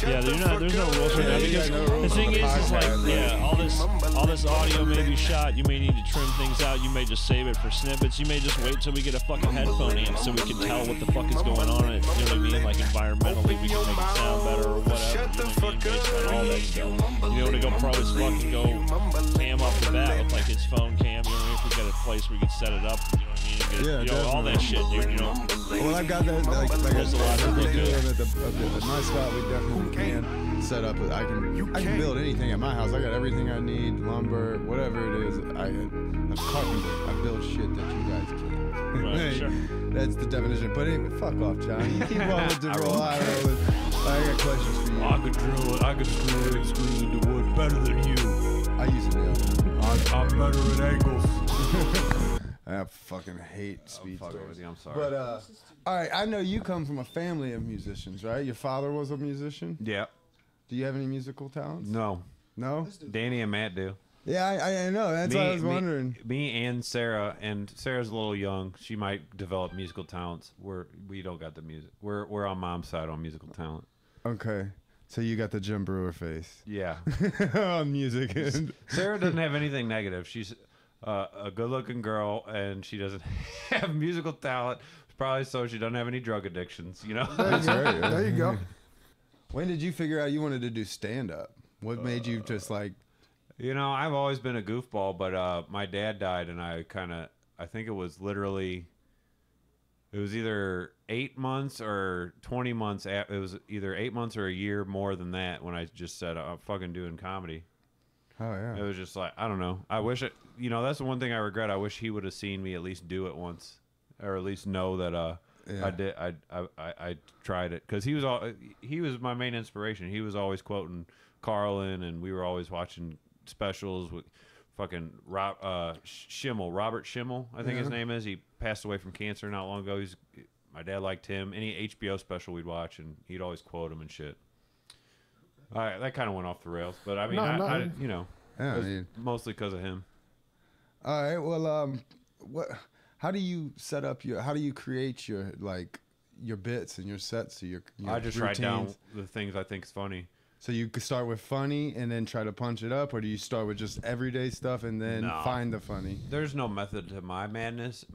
Yeah, there's no rules for that because the thing is like, yeah, all this audio may be shot. You may need to trim things out. You may just save it for snippets. You may just wait till we get a fucking headphone in so we can tell what the fuck is going on. You know what I mean? Like environmentally, we can make it sound better or whatever. You know what I mean? Based on all that stuff. You know, to go pro is fucking go cam off the bat with like his phone cam. You know what I mean? If we got a place where we can set it up. You know what I mean? Get, you know, all that shit, dude. You know. Well, I've got that. Like there's a lot of look good. At my spot, we definitely can set up. I can build anything at my house. I got everything I need, lumber, whatever it is. I'm a carpenter. I build shit that you guys can't. Right, sure. That's the definition. But anyway, fuck off, John. You keep on with the roll. I got questions for you. I could drill it. I could screw screws into wood better than you. I use a nail. I'm better at angles. I fucking hate speed stories. I'm sorry. But all right, I know you come from a family of musicians, right? Your father was a musician. Yeah. Do you have any musical talents? No. No. Danny and Matt do. Yeah, I know. That's what I was wondering. Me and Sarah's a little young. She might develop musical talents. We don't got the music. We're on mom's side on musical talent. Okay. So you got the Jim Brewer face. Yeah. On music. Sarah doesn't have anything negative. She's a good-looking girl, and she doesn't have musical talent. Probably so she doesn't have any drug addictions, you know? There you go. When did you figure out you wanted to do stand-up? What made you just like... You know, I've always been a goofball, but my dad died, and I think it was literally... It was either 8 months or 20 months. It was either 8 months or a year more than that when I just said, I'm fucking doing comedy. Oh, yeah. It was just like, I don't know. I wish it, you know, that's the one thing I regret. I wish he would have seen me at least do it once, or at least know that I did. I tried it, because he was my main inspiration. He was always quoting Carlin, and we were always watching specials with fucking Robert Schimmel, I think his name is. He passed away from cancer not long ago. My dad liked him. Any HBO special we'd watch, and he'd always quote him and shit. All right, that kind of went off the rails, but I mean, I you know, mostly because of him. All right, well, how do you set up how do you create your bits and your sets? Your I just write down the things I think is funny. So you could start with funny and then try to punch it up, or do you start with just everyday stuff and then find the funny? There's no method to my madness.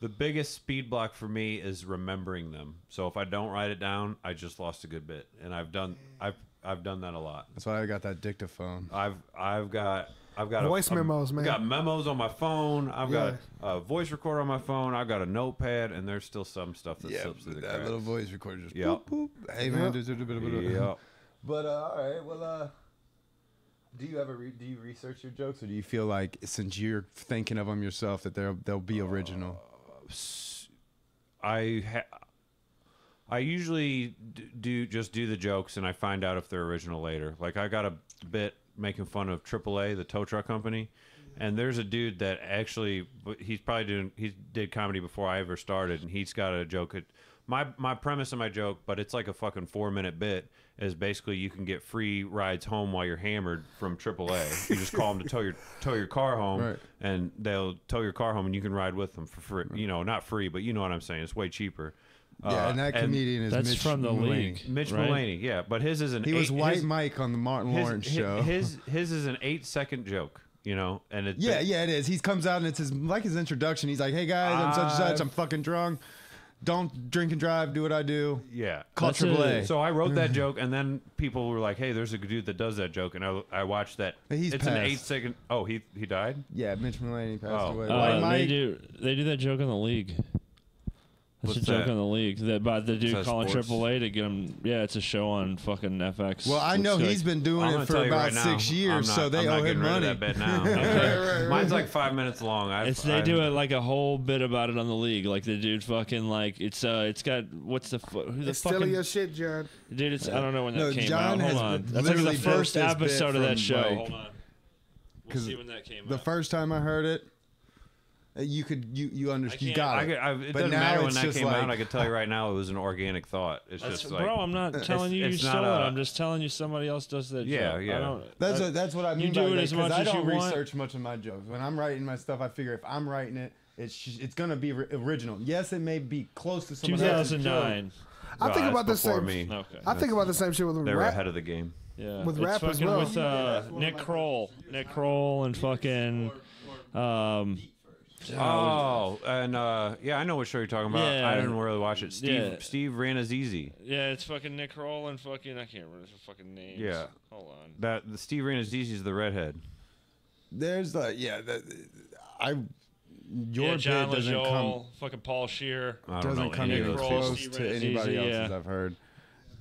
The biggest speed block for me is remembering them. So if I don't write it down, I just lost a good bit, and I've done that a lot. That's why I got that dictaphone. I've got voice memos, man. I've got memos on my phone. I've got a voice recorder on my phone. I've got a notepad, and there's still some stuff that slips through the cracks. That little voice recorder just boop, boop. Hey, man, there's a bit of yeah. But all right, well, do you research your jokes, or do you feel like since you're thinking of them yourself that they'll be original? I usually do the jokes, and I find out if they're original later. Like, I got a bit making fun of AAA, the tow truck company, and there's a dude that actually he did comedy before I ever started, and he's got a joke. My premise of my joke, but it's like a fucking 4-minute bit, is basically you can get free rides home while you're hammered from AAA. You just call them to tow your car home, right, and they'll tow your car home, and you can ride with them for free. You know, not free, but you know what I'm saying. It's way cheaper. Yeah, and that comedian is Mitch from the league. Mitch right? Mulaney, yeah, but his is he was White Mike on the Martin Lawrence show. His is an 8-second joke, you know, and it it is. He comes out and it's his introduction. He's like, "Hey guys, I'm such and such. I'm fucking drunk. Don't drink and drive. Do what I do." Yeah, call AAA. So I wrote that joke, and then people were like, "Hey, there's a dude that does that joke," and I watched that. It's passed. An 8-second. Oh, he died. Yeah, Mitch Mulaney passed away. White Mike. They do that joke in the league. That's a joke in the league. About the dude calling AAA to get him. Yeah, it's a show on fucking FX. Well, I know he's been doing it for about 6 years, so they owe him money. That bet now. Right. Mine's like 5 minutes long. They do it like a whole bit about it on the league. Like the dude fucking like it's got what's the who's the fucking still your shit, John. Dude, I don't know when that came John out. Hold on, that's like the first episode of that show. Hold on, we'll see when that came out. The first time I heard it, you understood. You got it. It doesn't matter when that came out. I could tell you right now, it was an organic thought. It's just like, bro, I'm not telling you stole it. I'm just telling you somebody else does that. Yeah, joke. yeah. That's what I mean. You do it as much as you want. I don't research much of my jokes. When I'm writing my stuff, I figure if I'm writing it, it's gonna be original. Yes, it may be close to someone else's joke. 2009. I think about the before same. me. Okay. I think about the same shit with They were rap. ahead of the game. Yeah. With it's rap as fucking well. with Nick Kroll. Nick Kroll and fucking Oh, and yeah, I know what show you're talking about. Yeah. I didn't really watch it. Yeah. Steve ran as easy. yeah, it's fucking Nick Kroll and fucking I can't remember the fucking names. Yeah. Hold on. The Steve ran as easy is the redhead. There's your Yeah, bit John doesn't come LaJoie, fucking Paul Shear. I don't know doesn't come any even of those Kroll, people. close Steve to Renz, anybody easy, else's yeah. I've heard.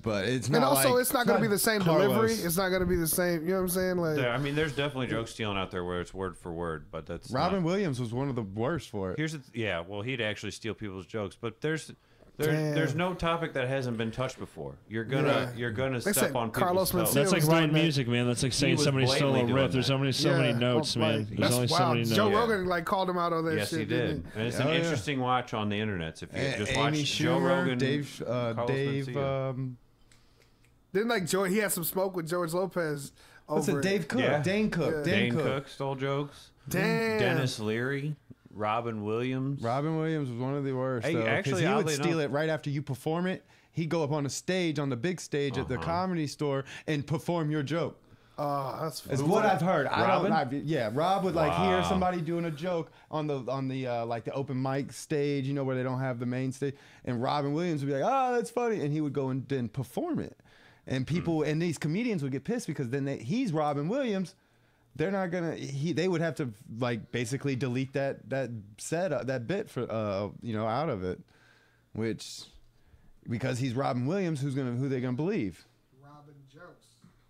But it's not And also, like, it's not going to be the same Carlos. delivery. It's not going to be the same. You know what I'm saying? Like, I mean, there's definitely joke stealing out there where it's word for word, but that's Robin not. Williams was one of the worst for it. Yeah, well, he'd actually steal people's jokes, but there's Damn. no topic that hasn't been touched before. You're gonna They step said on Carlos people's toes. Mencia That's like was writing doing that. music, man. That's like saying was somebody stole a blatantly riff. doing There's that. so many notes, man. Like, There's that's only so wild. many Joe notes. Rogan like called him out on that Yes, shit. he did, and it's an interesting watch on the internet. If you just watch Amy Joe Schumer, Rogan, Dave, Carlos Mencia. Didn't like Joe? He had some smoke with George Lopez. What's Over it? Dave Cook. Yeah. Dane Cook. Yeah. Dane Cook stole jokes. Damn. Dennis Leary, Robin Williams. Robin Williams was one of the worst. Hey, though, 'cause actually, he would oddly steal enough- it right after you perform it. He'd go up on the stage, on the big stage at the Comedy Store, and perform your joke. Oh, that's Is what I've heard. Robin? Yeah, Rob would like hear Wow. somebody doing a joke on the like the open mic stage, you know, where they don't have the main stage, and Robin Williams would be like, "Oh, that's funny," and he would go and then perform it, and people and these comedians would get pissed because then he's Robin Williams. They're not gonna. They would have to like basically delete that set that bit for out of it, which because he's Robin Williams, who they gonna believe? Robin Jokes.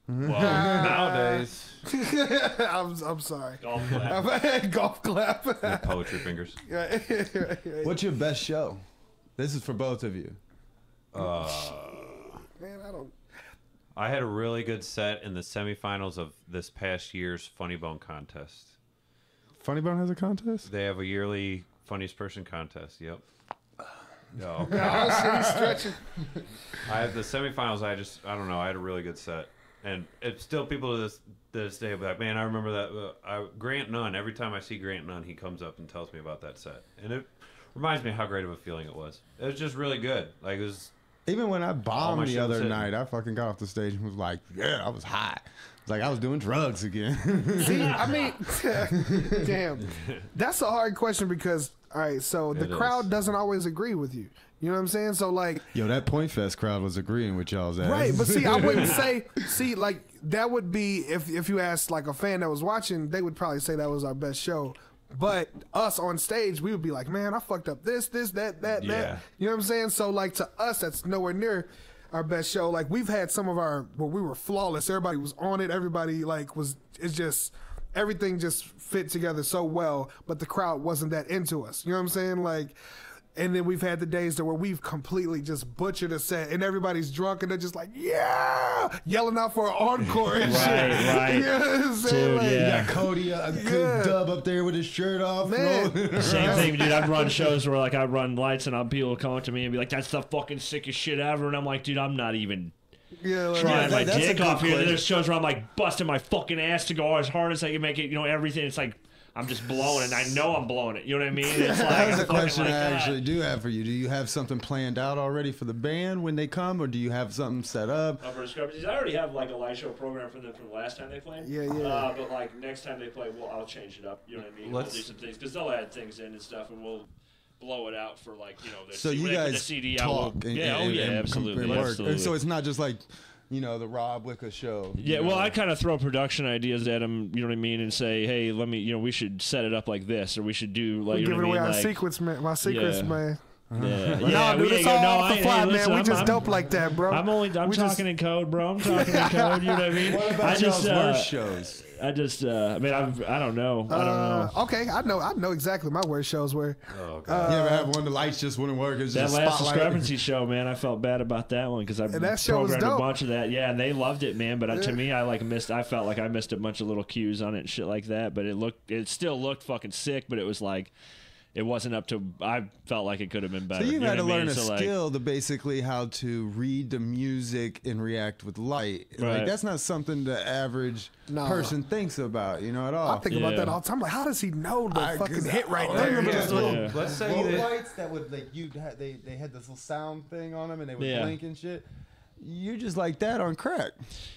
Well, nowadays, I'm sorry. Golf clap. Golf clap. the poetry fingers. What's your best show? This is for both of you. Man, I don't. I had a really good set in the semifinals of this past year's Funny Bone contest. Funny Bone has a contest. They have a yearly funniest person contest. Yep. No. Oh, shit, he's stretching. I have the semifinals. I don't know. I had a really good set, and it's still people to this day be like, man, I remember that. Grant Nunn. Every time I see Grant Nunn, he comes up and tells me about that set, and it reminds me how great of a feeling it was. It was just really good. Like it was. Even when I All bombed my the shit was other hitting. night, I fucking got off the stage and was like, yeah, I was high. It's like I was doing drugs again. See, I mean, damn, that's a hard question because, all right, so the It crowd is. doesn't always agree with you. You know what I'm saying? So like, Yo, that Point Fest crowd was agreeing with y'all's ass. right, but see, I wouldn't say, like that would be if you asked like a fan that was watching, they would probably say that was our best show. But us on stage, we would be like, man, I fucked up this, that. Yeah. You know what I'm saying? So like to us, that's nowhere near our best show. Like we've had some of our where we were flawless. Everybody was on it. Everybody like it's just everything just fit together so well. But the crowd wasn't that into us. You know what I'm saying? Like. And then we've had the days where we've completely just butchered a set, and everybody's drunk, and they're just like, "Yeah!" yelling out for an encore and shit. Right. You know what I'm saying? Dude, Like, You yeah. got Cody Dub up there with his shirt off. Man. Same thing, dude. I'd run shows where like I'd run lights and people would come up to me and be like, "That's the fucking sickest shit ever," and I'm like, "Dude, I'm not even Yeah, like, trying my that's a dick good off here." question. There's shows where I'm like busting my fucking ass to go as hard as I can make it. You know, everything. It's like I'm just blowing it. And I know I'm blowing it. You know what I mean? It's like That's a fucking question like I that. actually do have for you. Do you have something planned out already for the band when they come, or do you have something set up? For discrepancies, I already have like a light show program for them from the last time they played. Yeah, yeah. But like next time they play, I'll change it up. You know what I mean? Let's- We'll do some things because they'll add things in and stuff, and we'll blow it out for like the. So you when they put guys the CD talk out. and, Yeah, and, and absolutely, work. absolutely. And so it's not just like, the Rob Wicca show. Yeah, well, I kind of throw production ideas at them, you know what I mean, and say, hey, let me, we should set it up like this, or we should do like, we you know giving what away I mean? our like, secrets, man. My secrets, Yeah. man. Yeah, No, dude, we it's ain't all no, off the fly, listen, man. We just I'm- dope like that, bro. I'm talking just- in code, bro. I'm talking in code. You know what I mean? What about I just, y'all's worst shows? I mean, I don't know. I don't know. Okay, I know exactly my worst shows were. Oh god. You ever have one the lights just wouldn't work? It's That just last spotlight. discrepancy show, man, I felt bad about that one because I that show was programmed a dope. bunch of that. Yeah, and they loved it, man. But to me, I felt like I missed a bunch of little cues on it and shit like that. But it still looked fucking sick. But it was like, it wasn't up to. I felt like it could have been better. So you had to learn a So, skill to basically how to read the music and react with light. Right. Like that's not something the average person thinks about, you know, at all. I think about that all the time. Like, how does he know the fucking hit right I there? remember those little Let's say glow that lights that would like they had this little sound thing on them and they would blink and shit. You just like that on crack.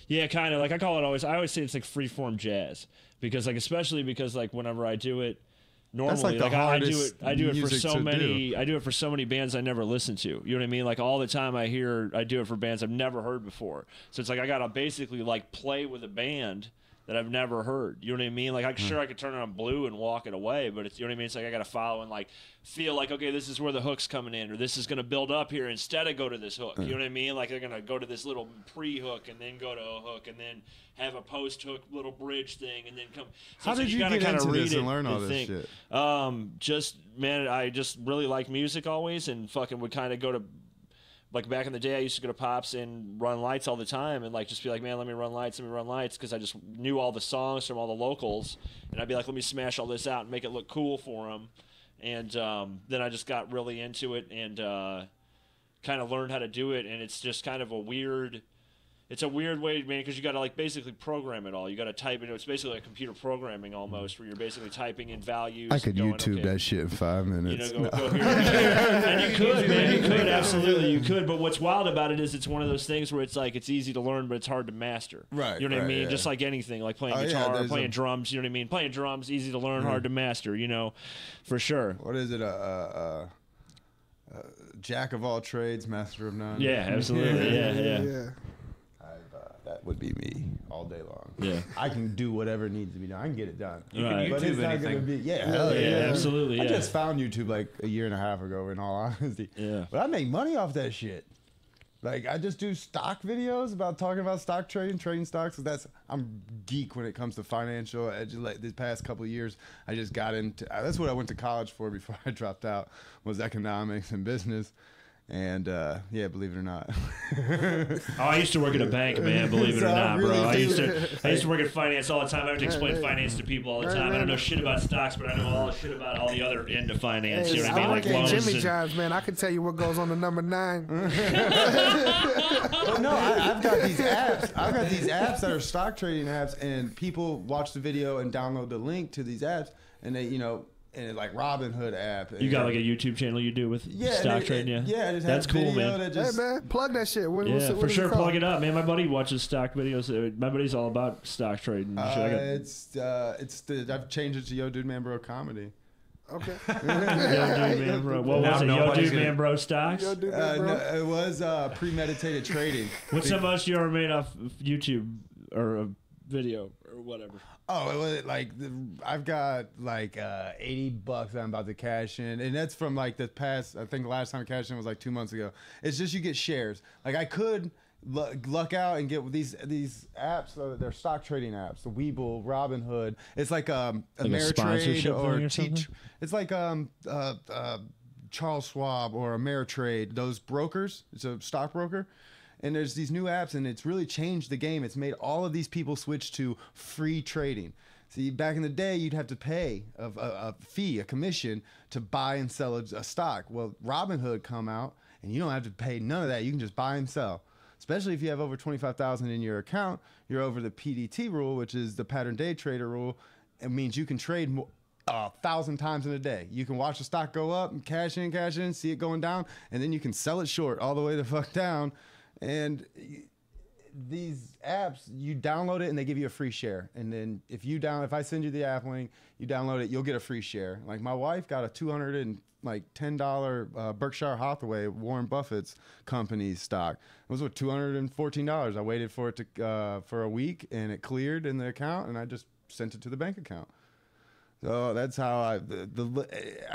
Yeah, kind of. Like I always say it's like freeform jazz because like especially because like whenever I do it. Normally, like I do it for music so to many. I do it for so many bands I never listen to. You know what I mean? Like all the time I do it for bands I've never heard before. So it's like I gotta basically like play with a band that I've never heard. You know what I mean? Like I could turn it on Blue and walk it away, but it's, you know what I mean? It's like I gotta follow and like feel like, okay, this is where the hook's coming in, or this is gonna build up here instead of go to this hook. You know what I mean? Like they're gonna go to this little pre-hook and then go to a hook and then have a post-hook little bridge thing and then come. So How did you get into this and learn all this shit? Just man, I just really like music always, and fucking would kind of go to. Like back in the day, I used to go to Pops and run lights all the time, and like just be like, man, let me run lights, because I just knew all the songs from all the locals, and I'd be like, let me smash all this out and make it look cool for them, and then I just got really into it and kind of learned how to do it, and it's just kind of a weird. It's a weird way, man, because you got to like basically program it all. You got to type it. It's basically like computer programming almost, where you're basically typing in values. I could YouTube that shit in 5 minutes. You know, go here. And you could, man. You could, absolutely. You could. But what's wild about it is it's one of those things where it's like it's easy to learn, but it's hard to master. Right. You know what I mean? Yeah. Just like anything, like playing guitar, playing drums. You know what I mean? Playing drums, easy to learn, hard to master. You know, for sure. What is it? Jack of all trades, master of none. Yeah, absolutely. Yeah. That would be me all day long. Yeah. I can do whatever needs to be done. I can get it done. Right. But it's not going to be. Yeah, absolutely. I just found YouTube like a year and a half ago, in all honesty. Yeah. But I make money off that shit. Like I just do stock videos about talking about stock trading stocks. I'm geek when it comes to financial. Like this past couple of years, I just got into. That's what I went to college for before I dropped out, was economics and business. And yeah, believe it or not. I used to work at a bank, man. Believe it or not, really bro. I used to work at finance all the time. I have to explain finance to people all the time. I don't know shit about stocks, but I know all the shit about all the other end of finance. You know what I mean? Like loans. Jimmy Johns, man. I can tell you what goes on the number 9. But no, I've got these apps. I've got these apps that are stock trading apps, and people watch the video and download the link to these apps, and they, you know. And like Robinhood app. You got like a YouTube channel you do with stock trading, yeah. That's cool, man. Hey man, plug that shit. For sure, plug it up, man. My buddy watches stock videos. My buddy's all about stock trading. I've changed it to Yo Dude Man Bro Comedy. Okay. Yo Dude Man Bro. What was it? Yo Dude Man Bro Stocks? Yo Dude Man Bro. No, it was premeditated trading. What's the most you ever made off YouTube or a video or whatever? Oh, it was like I've got like $80 I'm about to cash in, and that's from like the past. I think the last time I cashed in was like 2 months ago. It's just you get shares. Like I could luck out and get these apps. They're stock trading apps. The Webull, Robinhood. It's like Ameritrade or Teach. It's like Charles Schwab or Ameritrade. Those brokers. It's a stockbroker. And there's these new apps, and it's really changed the game. It's made all of these people switch to free trading. See, back in the day, you'd have to pay a fee, a commission, to buy and sell a stock. Well, Robinhood come out, and you don't have to pay none of that. You can just buy and sell. Especially if you have over $25,000 in your account, you're over the PDT rule, which is the pattern day trader rule. It means you can trade 1,000 times in a day. You can watch the stock go up and cash in, see it going down, and then you can sell it short all the way the fuck down. And these apps, you download it and they give you a free share. And then if I send you the app link, you download it, you'll get a free share. Like my wife got a $210 Berkshire Hathaway, Warren Buffett's company stock. It was $214. I waited for it to for a week, and it cleared in the account, and I just sent it to the bank account. So that's how I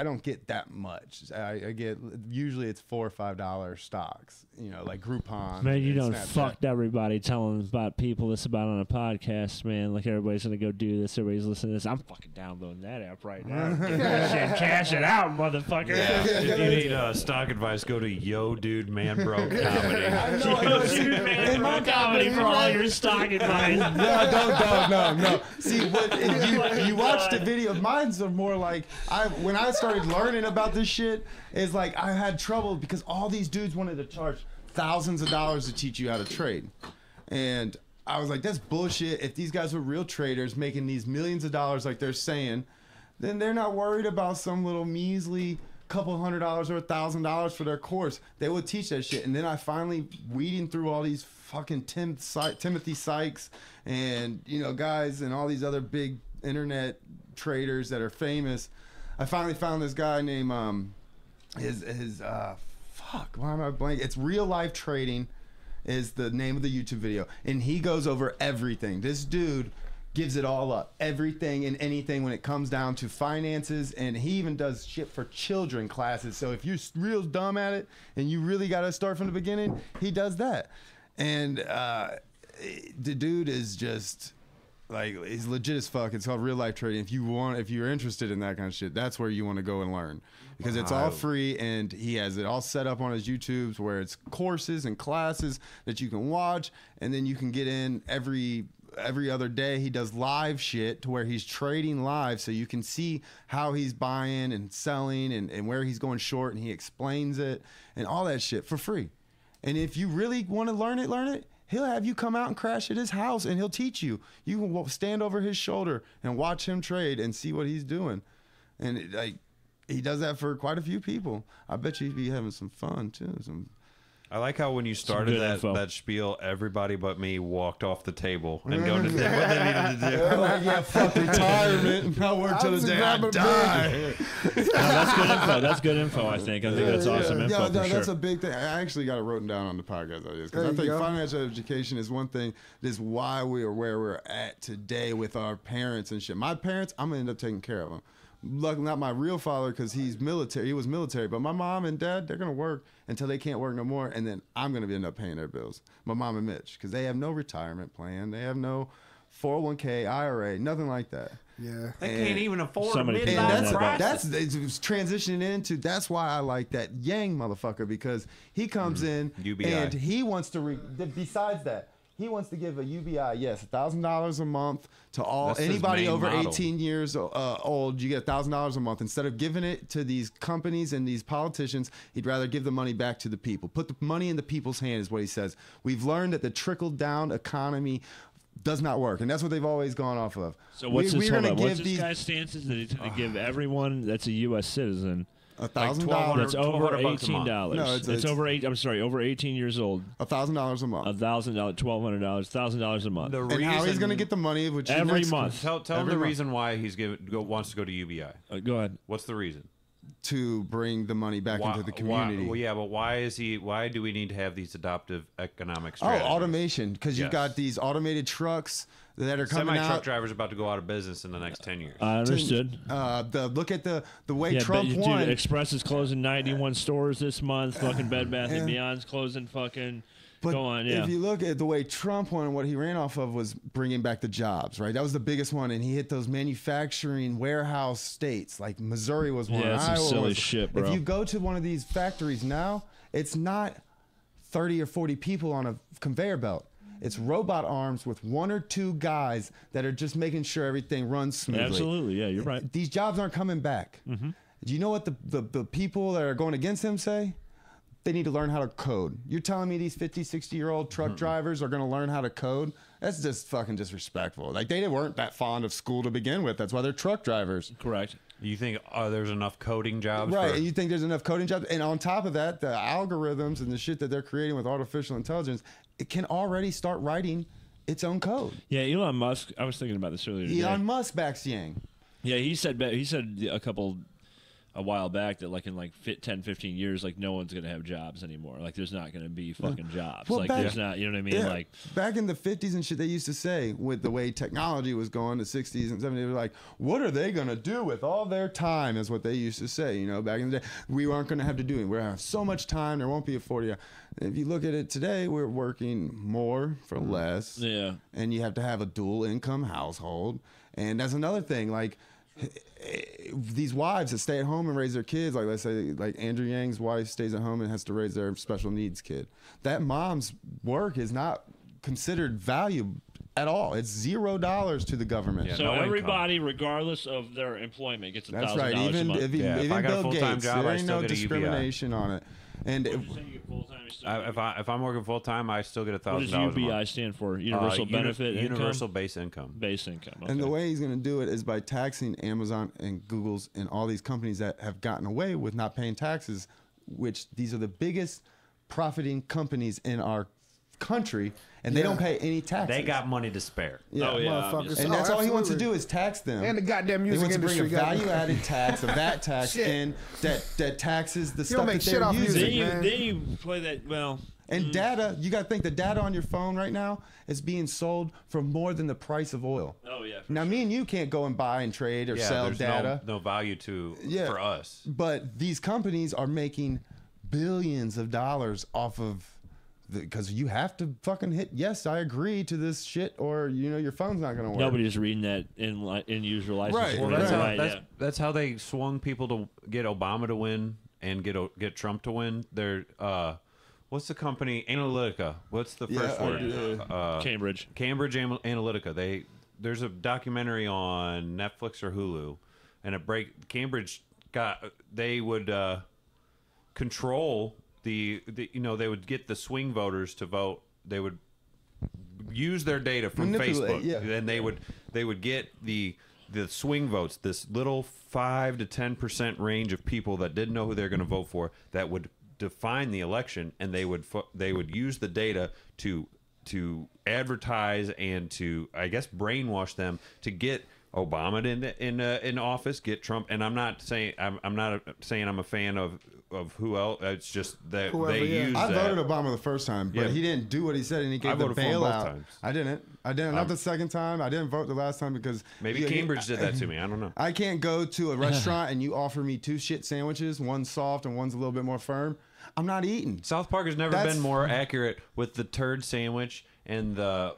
don't get that much. I get usually it's $4 or $5 stocks, you know, like Groupon. Man, you done fucked everybody telling about people this about on a podcast, man. Like everybody's gonna go do this. Everybody's listening to this. I'm fucking downloading that app right now. Cash it out, motherfucker. Yeah. If you need stock advice, go to Yo Dude Man Bro Comedy. Yo Dude Man Bro Comedy for all your stock advice. No. See, what you watch the video. mine's are more like when I started learning about this shit, is like I had trouble because all these dudes wanted to charge thousands of dollars to teach you how to trade, and I was like, that's bullshit. If these guys were real traders making these millions of dollars like they're saying, then they're not worried about some little measly couple $100 or $1,000 for their course. They would teach that shit. And then I finally weeding through all these fucking Timothy Sykes and guys and all these other big internet traders that are famous. I finally found this guy named fuck, why am I blank? It's Real Life Trading is the name of the YouTube video, and he goes over everything. This dude gives it all up, everything and anything when it comes down to finances, and he even does shit for children classes. So if you're real dumb at it and you really got to start from the beginning, he does that. And the dude is just like, he's legit as fuck. It's called Real Life Trading. If you're interested in that kind of shit, that's where you want to go and learn, because it's all free, and he has it all set up on his YouTubes where it's courses and classes that you can watch, and then you can get in every other day. He does live shit to where he's trading live, so you can see how he's buying and selling and where he's going short, and he explains it and all that shit for free. And if you really want to learn it, he'll have you come out and crash at his house, and he'll teach you. You can stand over his shoulder and watch him trade and see what he's doing. And he does that for quite a few people. I bet you'd be having some fun too. I like how when you started that spiel, everybody but me walked off the table and go to do what they needed to do. Like, yeah, fuck retirement and I'll work till the day I die. That's good info. That's good info, I think. I think that's awesome info. That's a big thing. I actually got it written down on the podcast because I think financial education is one thing. This is why we are where we're at today with our parents and shit. My parents, I'm gonna end up taking care of them. Luckily, not my real father, because he's military. He was military. But my mom and dad, they're gonna work until they can't work no more, and then I'm gonna end up paying their bills. My mom and Mitch, because they have no retirement plan. They have no 401k, IRA, nothing like that. Yeah, they can't even afford a that's transitioning into. That's why I like that Yang motherfucker, because he comes in UBI. and he wants to. Besides that, he wants to give a UBI, yes, $1,000 a month to anybody over 18 years old. You get $1,000 a month. Instead of giving it to these companies and these politicians, he'd rather give the money back to the people. Put the money in the people's hand is what he says. We've learned that the trickle-down economy does not work, and that's what they've always gone off of. So what's this guy's stance? Is that he's going to give everyone that's a U.S. citizen $1,000. That's over $18. No, it's over over 18 years old. $1,000 a month. $1,000, $1,200, $1,000 a month. And how he's going to get the money? Which every month. Tell him the reason why he's wants to go to UBI. Go ahead. What's the reason? To bring the money back into the community. Well, yeah, but why do we need to have these adoptive economic strategies? Oh, automation, because you've got these automated trucks that are coming out. Semi-truck drivers about to go out of business in the next 10 years. I understood. Look at the way Trump won. Dude, Express is closing 91 stores this month. Fucking Bed Bath & Beyond's closing fucking... But go on, yeah. If you look at the way Trump won, what he ran off of was bringing back the jobs, right? That was the biggest one, and he hit those manufacturing warehouse states, like Missouri was one. Yeah, some silly shit, bro. If you go to one of these factories now, it's not 30 or 40 people on a conveyor belt. It's robot arms with 1 or 2 guys that are just making sure everything runs smoothly. Absolutely, yeah, you're right. These jobs aren't coming back. Mm-hmm. Do you know what the people that are going against him say? They need to learn how to code. You're telling me these 50, 60-year-old truck drivers are going to learn how to code? That's just fucking disrespectful. Like, they weren't that fond of school to begin with. That's why they're truck drivers. Correct. You think there's enough coding jobs? Right, and you think there's enough coding jobs. And on top of that, the algorithms and the shit that they're creating with artificial intelligence, it can already start writing its own code. Yeah, Elon Musk, I was thinking about this earlier today. Elon Musk backs Yang. Yeah, he said a while back that like in 10, 15 years, like no one's gonna have jobs anymore. Like there's not gonna be fucking jobs. Well, like there's not, you know what I mean? Yeah, like back in the 50s and shit, they used to say with the way technology was going, the 60s and 70s, they were like, what are they gonna do with all their time? Is what they used to say. You know, back in the day, we aren't gonna have to do it. We're gonna have so much time. There won't be a 40 hour. If you look at it today, we're working more for less. Yeah. And you have to have a dual income household. And that's another thing. Like, these wives that stay at home and raise their kids, like let's say like Andrew Yang's wife stays at home and has to raise their special needs kid, that mom's work is not considered valuable at all. It's $0 to the government. Yeah, So no everybody, regardless of their employment, gets That's $1,000 right. a Even month. even I got a Bill full-time Gates, job, there I ain't still no get a UBI. discrimination on it. And What did you say you get full-time, you still get- If I'm working full time, I still get $1,000. What does a month. UBI stand for? Universal benefit income? Universal base income. Base income. Okay. And the way he's going to do it is by taxing Amazon and Google's and all these companies that have gotten away with not paying taxes, which these are the biggest profiting companies in our country, and they don't pay any taxes. They got money to spare. yeah. Oh, yeah. Motherfuckers. obviously. And that's all he wants to absolutely. do is tax them. And the goddamn he music wants to bring a industry. goddamn- value-added tax, a VAT tax, Shit. in that taxes the stuff don't make that shit they're off using. music, Then you, man. then you play that, well... And data, you got to think the data on your phone right now is being sold for more than the price of oil. Oh, yeah. for Now, me and you can't go and buy and trade or Yeah, sell there's data. no value for us. But these companies are making billions of dollars off of because you have to fucking hit yes, I agree to this shit, or your phone's not gonna work. Nobody's reading that in user license. Right. form. Well, That's how Right, that's how they swung people to get Obama to win and get Trump to win. They're what's the company Analytica? What's the first word? Cambridge. Cambridge Analytica. There's a documentary on Netflix or Hulu, and Cambridge they would control the they would get the swing voters to vote. They would use their data from Manipulate, Facebook, yeah. and they would get the swing votes, this little 5 to 10% range of people that didn't know who they're going to vote for, that would define the election, and they would use the data to advertise and to, I guess, brainwash them to get Obama in office, get Trump. And I'm not saying I'm a fan of who else. It's just that Whoever, they yeah. use I that. voted Obama the first time, but Yeah. he didn't do what he said, and he I gave the voted for him both bailout. times. I didn't. Not the second time. I didn't vote the last time because Maybe Cambridge did that to me. I don't know. I can't go to a restaurant and you offer me 2 shit sandwiches, one's soft and one's a little bit more firm. I'm not eating. South Park has never That's- been more accurate with the turd sandwich and the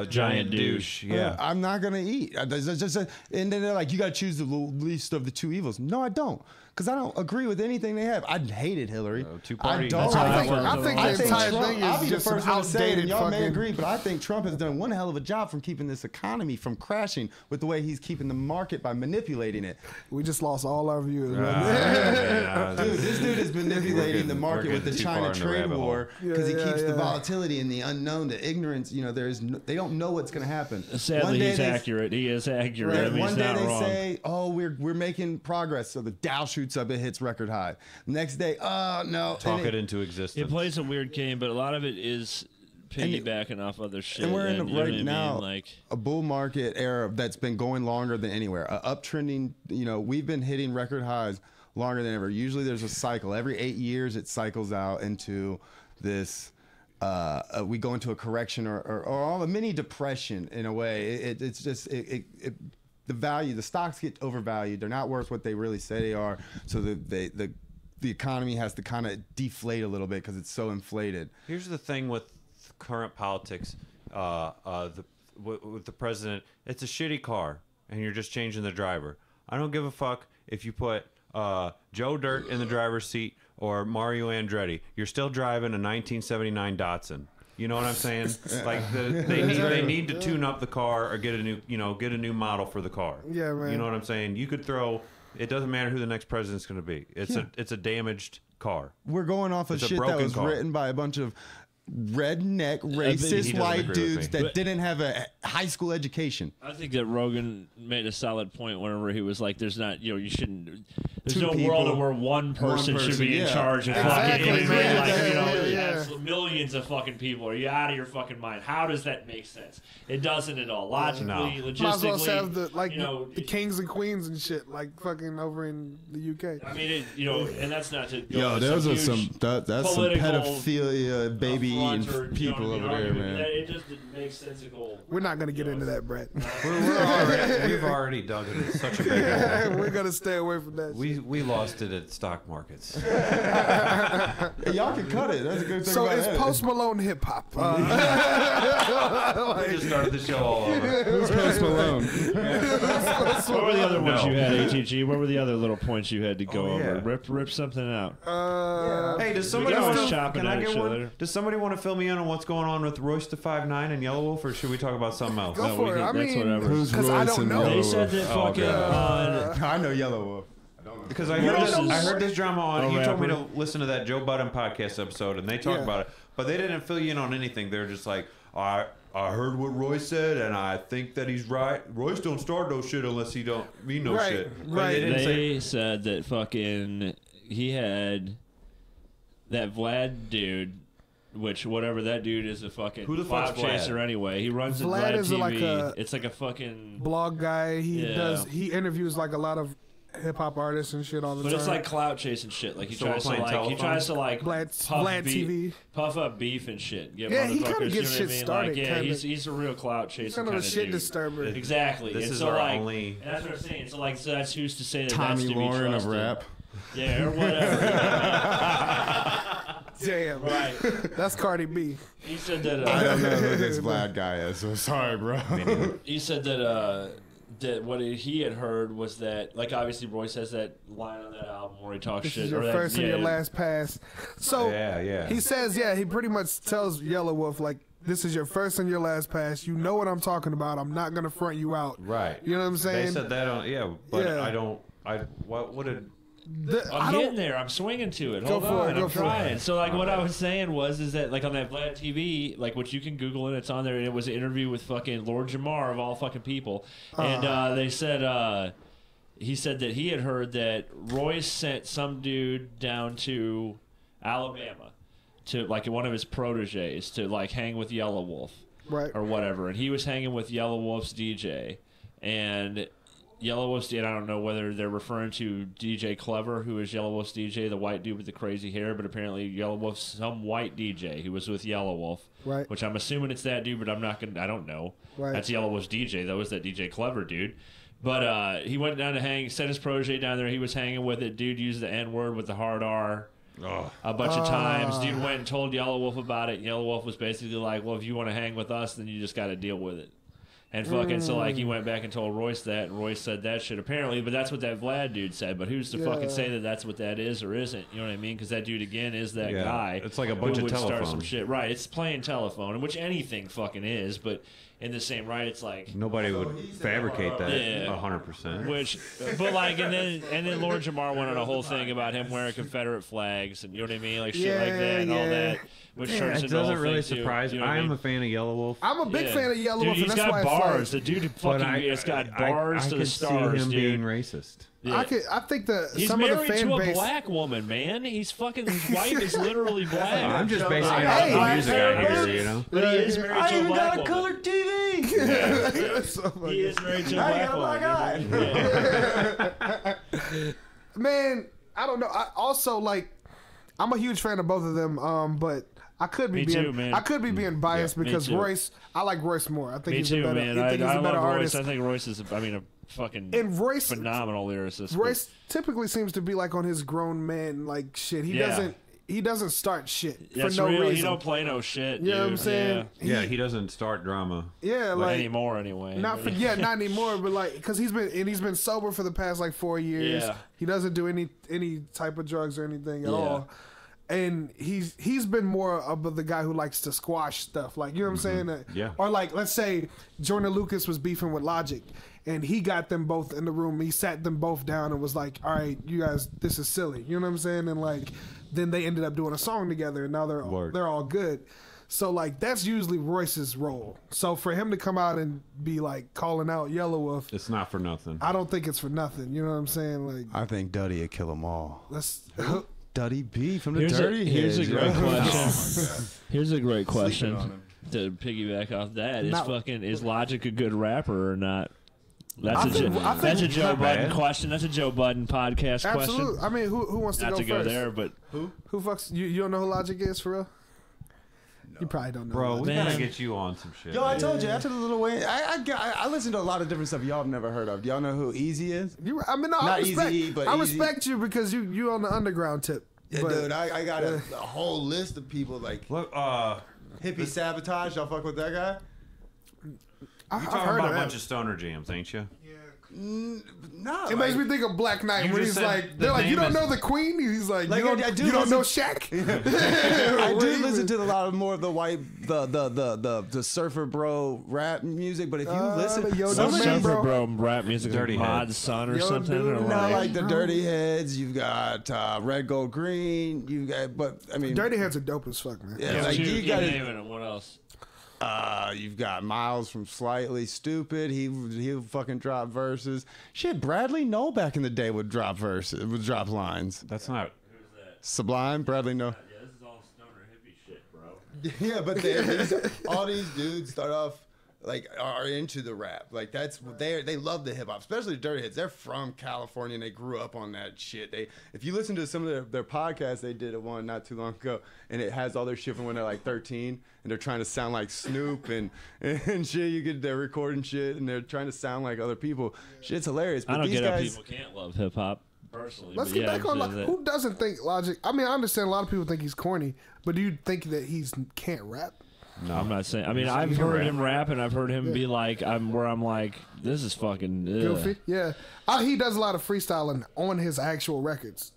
giant douche. Yeah. I'm not gonna eat. And then they're like, you gotta choose the least of the 2 evils. No, I don't, because I don't agree with anything they have. I hated Hillary. two-party. I don't. That's how I that think, works. I think I the think entire Trump, thing I'll is be the just some first one to say, and outdated y'all may fucking. agree, but I think Trump has done one hell of a job from keeping this economy from crashing with the way he's keeping the market by manipulating it. We just lost all our viewers. Dude, this dude is manipulating the market we're with the getting too far China in the trade rabbit war hole. because Yeah, he keeps yeah, the yeah. volatility and the unknown, the ignorance. They don't know what's going to happen. Sadly, he's accurate. He is accurate. Right. I mean, One he's day not they wrong. say, "Oh, we're making progress," so the Dow shoots up, it hits record high. Next day, "Oh no," Talk and it into existence. It plays a weird game, but a lot of it is piggybacking off other shit. And we're in you know what I right mean? now Like, a bull market era that's been going longer than anywhere. Uptrending, we've been hitting record highs longer than ever. Usually there's a cycle. Every 8 years it cycles out into this. We go into a correction or a mini depression in a way. It's just the value, the stocks get overvalued. They're not worth what they really say they are. So the economy has to kind of deflate a little bit because it's so inflated. Here's the thing with current politics, with the president. It's a shitty car, and you're just changing the driver. I don't give a fuck if you put Joe Dirt in the driver's seat or Mario Andretti. You're still driving a 1979 Datsun. You know what I'm saying? Like they need to tune up the car or get a new model for the car. Yeah, man. You know what I'm saying? You could throw. It doesn't matter who the next president's going to be. It's a damaged car. We're going off of It's a shit that broken was car. written by a bunch of redneck, he racist doesn't white agree with dudes me. that didn't have a high school education. I think that Rogan made a solid point whenever he was like, "There's not, you shouldn't. There's 2 no people, world where one person should be in yeah. charge of Exactly, fucking man. like, Yeah. millions of fucking people. Are you out of your fucking mind? How does that make sense? It doesn't at all. Logically, No. logistically, Might as well have the the kings and queens and shit, like fucking over in the UK. I mean, and that's not to go Yo, into those are huge some that's some political pedophilia, baby eating affront or, people what I mean, over there, argument. man. It just didn't make sense to go. We're not gonna get into that, Brett. We've already dug into such a big hole. We're gonna stay away from that. shit. We lost it at stock markets. Hey, y'all can cut it. That's a good thing So about is editing. Post Malone hip hop. We just started the show all over. Who's Post Malone? What were the other ones you had, ATG? What were the other little points you had to go over? Yeah. Rip something out. Hey, does somebody can always want chop it can I at get each one? other. Does somebody want to fill me in on what's going on with Royce the 5'9" and Yelawolf, or should we talk about something else? Go for it. I that's mean, whatever. Who's because I Royce don't and know. They Yelawolf? said that fucking I know Yelawolf. Because I heard this drama on. You told me to listen to that Joe Budden podcast episode, and they talk about it, but they didn't fill you in on anything. They're just like, I heard what Royce said, and I think that he's right. Royce don't start no shit unless he don't mean no shit. Right. They said that fucking he had that Vlad dude, which whatever that dude is, a fucking Who the fuck's clout chaser anyway. He runs Vlad Vlad is TV. like It's like a fucking blog guy. He Yeah. he interviews like a lot of hip hop artists and shit all the But time. it's like clout chasing shit. Like he So tries to we're playing like Vlad TV. puff up beef and shit. Get Yeah, he kinda motherfuckers, gets you know what I shit mean? started, Like, yeah, kinda. he's a real clout chaser kind of a shit dude. disturber. Exactly. This and is so our like, only- and that's what I'm saying. So like, so that's who's to say that Tommy that's to be Lauren of trusted. rap. Yeah, or whatever. Damn, Right. that's Cardi B. He said that. I don't know who this Vlad guy is, so sorry, bro. He said that that what he had heard was that, like, obviously Royce has that line on that album where he talks This shit. is your or that, first and your last pass. So Yeah. he says, he pretty much tells Yelawolf like, this is your first and your last pass. You know what I'm talking about. I'm not gonna front you out. Right. You know what I'm saying? They said that on. But Yeah. I don't. What did? I'm getting there. I'm swinging to it. Go Hold for on. it, go I'm for it. trying. So, like, what I was saying is that, like, on that Vlad TV, like, which you can Google and it's on there, and it was an interview with fucking Lord Jamar of all fucking people. And they said, he said that he had heard that Royce sent some dude down to Alabama to, like, one of his proteges to, like, hang with Yelawolf. Right. Or whatever. And he was hanging with Yelawolf's DJ. And Yelawolf's DJ, I don't know whether they're referring to DJ Clever, who is Yelawolf's DJ, the white dude with the crazy hair, but apparently Yelawolf's some white DJ who was with Yelawolf. Right. Which I'm assuming it's that dude, but I don't know. Right. That's Yelawolf's DJ, though, is that DJ Clever dude. But he went down to hang, sent his protege down there, he was hanging with it. Dude used the N-word with the hard R. A bunch of times. Dude went and told Yelawolf about it. Yelawolf was basically like, well, if you want to hang with us, then you just got to deal with it. And fucking, so like, he went back and told Royce that, and Royce said that shit apparently, but that's what that Vlad dude said. But who's to fucking say that that's what that is or isn't? You know what I mean? Because that dude, again, is that guy. It's like a who bunch of would start telephone. some shit. Right, it's playing telephone, which anything fucking is, but in the same right, it's like... Nobody would fabricate that Yeah. 100%. Which, but like, and then Lord Jamar went on a whole thing about him wearing Confederate flags and you know what I mean, like shit like that and all that, which turns It into a whole doesn't really thing, too. surprise me. You know what I am mean? a fan of Yelawolf. I'm a big fan of Yelawolf, Dude, and he's that's got why bars. it's The like, dude fucking, it's got bars to the I stars, could see him dude. being racist. Yeah. I think that He's some of the married fan to a base. black woman, man. He's fucking, his wife is literally black. I'm just basing it Hey, off the music I hear, hey, you know? But he is married to a black woman. TV. He is married to a black woman. Man, I don't know. I also like. I'm a huge fan of both of them. But I could be Me being too, man. I could be being biased me because too. Royce. I like Royce more. I think Me he's too, a better. man. I think he's I a better love artist. Royce. I think Royce is, a fucking And Royce, phenomenal lyricist. Royce typically seems to be like on his grown man like shit. He doesn't start shit for That's no real. reason. He don't play no shit. You know what I'm dude. saying? Yeah, he doesn't start drama. Yeah, Yeah. like Anymore, anyway. not for not anymore, but like because he's been sober for the past like 4 years. Yeah. He doesn't do any type of drugs or anything at Yeah. all. And he's been more of the guy who likes to squash stuff, like you know what I'm saying? Yeah. Or like let's say Jordan Lucas was beefing with Logic, and he got them both in the room. He sat them both down and was like, "All right, you guys, this is silly." You know what I'm saying? And like then they ended up doing a song together, and now they're all good. So like that's usually Royce's role. So for him to come out and be like calling out Yelawolf, It's not for nothing. I don't think it's for nothing. You know what I'm saying? Like I think Duddy would kill them all. let's. Duddy B from the Here's Dirty here's a Heads, great yo. question. Here's a great question on him. to piggyback off that. Not- Is Logic a good rapper or not? That's I a think- I that's a think- Joe Not Budden bad. question. That's a Joe Budden podcast Absolutely. question. I mean, who wants to Not go to go first? there, but Who fucks you? Don't know who Logic is for real? You probably don't know. Bro, Logic. we Man. gotta get you on some shit. Yo, I man. told you after the Lil Wayne, I listen to a lot of different stuff y'all have never heard of. Do y'all know who Easy is? I mean, no, I Not respect. Eazy-E, but I Easy. respect you because you on the underground tip. Yeah, But, dude, I got a whole list of people like Look, Hippie Sabotage. Y'all fuck with that guy? I've you talking heard about of a that. bunch of stoner jams, ain't you? No. It makes me think of Black Knight You when just he's said like, the they're like, you name don't is- know the Queen? He's like, Like, you I don't, do you don't listen- know Shaq? I do listen to a lot of more of the white, the surfer bro rap music, but if you listen, Yo, some Dude, of man, these, bro. Bro, rap music, Dirty like Head. Mod Son or Yo, something. dude, Or no, not like, like the Dirty Heads. You've got Red Gold Green. You got, but I mean, Dirty Heads are dope as fuck, man. Yeah, yeah, like two, you keep got naming them. What else? you've got Miles from Slightly Stupid. He fucking drop verses. Shit, Bradley Noel back in the day would drop verses, would drop lines. That's not. Who's that? Sublime, Bradley Noel. Yeah, this is all stoner hippie shit, bro. Yeah, but all these dudes start off like are into the rap. Like that's they love the hip hop, especially the Dirty Heads. They're from California and they grew up on that shit. If you listen to some of their podcasts, they did one not too long ago, and it has all their shit from when they're like 13 and they're trying to sound like Snoop and shit. They're recording shit and they're trying to sound like other people. Shit's hilarious. But I don't these get how guys, people can't love hip hop. Personally, Let's but get yeah, back on it's who doesn't think Logic. I mean, I understand a lot of people think he's corny, but do you think that he's can't rap? No, I'm not saying. I mean, I've heard him rap, and I've heard him be like, I'm like, this is fucking ugh. Goofy, yeah. He does a lot of freestyling on his actual records,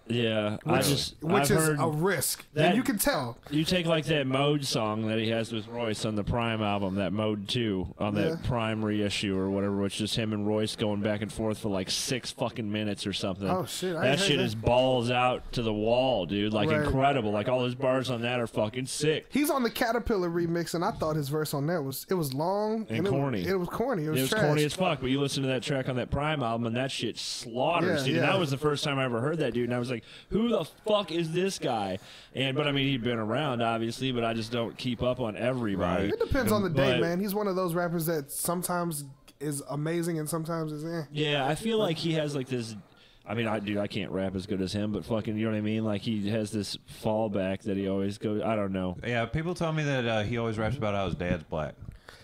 Yeah, which I've is heard a risk, that- and you can tell. You take like that Mode song that he has with Royce on the Prime album, that Mode 2 on that Yeah. Prime reissue or whatever, which is just him and Royce going back and forth for like 6 fucking minutes or something. Oh, shit, I that ain't heard shit that. is balls out to the wall, dude. Like Right. incredible. Like all his bars on that are fucking sick. He's on the Caterpillar remix, and I thought his verse on that was long And corny. It was corny. It was, It was trash. corny as fuck, but you listen to that track on that Prime album, and that shit slaughters, Yeah, dude. And yeah. that was the first time I ever heard that dude, and I was like, "Who the fuck is this guy?" But I mean, he'd been around, obviously, but I just don't keep up on everybody. It depends on the day, But- man. He's one of those rappers that sometimes is amazing and sometimes is eh. Yeah, I feel like he has like this. I mean, I can't rap as good as him, but fucking, you know what I mean? Like he has this fallback that he always goes. I don't know. Yeah, people tell me that he always raps about how his dad's black.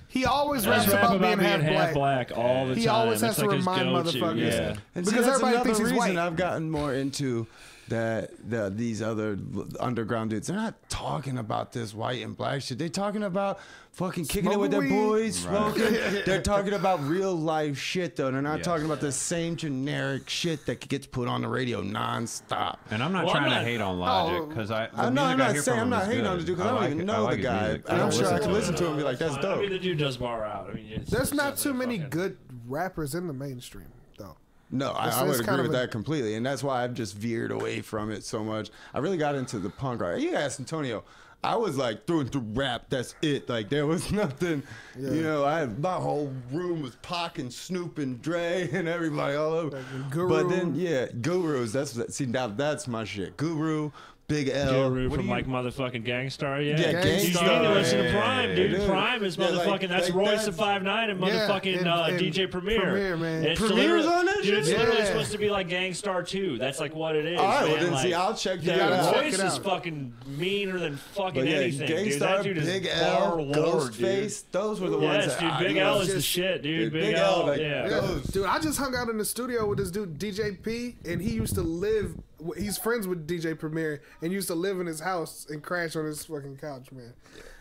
He always He raps rap about being half black. all the time. He always has It's to like his remind go-to, motherfuckers. Yeah. And Because see, that's everybody another thinks he's reason white. I've gotten more into these other underground dudes. They're not talking about this white and black shit. They're talking about fucking kicking it with their Smoking weed. boys, smoking. They're talking about real life shit though. They're not Yes. talking about the same generic shit that gets put on the radio nonstop. And I'm not Well, trying I'm to not- hate on Logic because I'm not saying I'm not hating on the dude because I don't even know the guy. And I'm sure I can listen to him and be like, that's I dope. mean, the dude does bar out. I mean, There's not too many good rappers in the mainstream, though. No, It's- I would it's kind agree of with a- that completely, and that's why I've just veered away from it so much. I really got into the punk rock. You asked Antonio, I was like through and through rap. That's it. Like there was nothing, you know. My whole room was Pac and Snoop and Dre and everybody all over. Guru. But then, yeah, Gurus. See, now that's my shit. Guru, Big L. Guru What from do you- like motherfucking Gangstar, yeah. Yeah, Dude, you need Gangstar, to listen to yeah, Prime, dude. yeah. Prime is Yeah, motherfucking. like- that's like Royce that's- the 5'9" and Yeah, motherfucking and DJ Premier. Premier, man. It's Premier's literally- on that dude, it's shit? literally Yeah. supposed to be like Gangstar 2. That's like what it is. All right, well man. then like, see, I'll check dude, that gotta out. check Royce it is out. fucking meaner than fucking But yeah, anything, dude. Gangstar, That dude is Big bar L, lord, Ghostface. Those were the ones Yes, that dude. I Big love. L is the just- shit, dude. Big Big L, L, like, yeah. those- Dude, I just hung out in the studio with this dude DJP, and he used to live. He's friends with DJ Premier, and used to live in his house and crash on his fucking couch, man.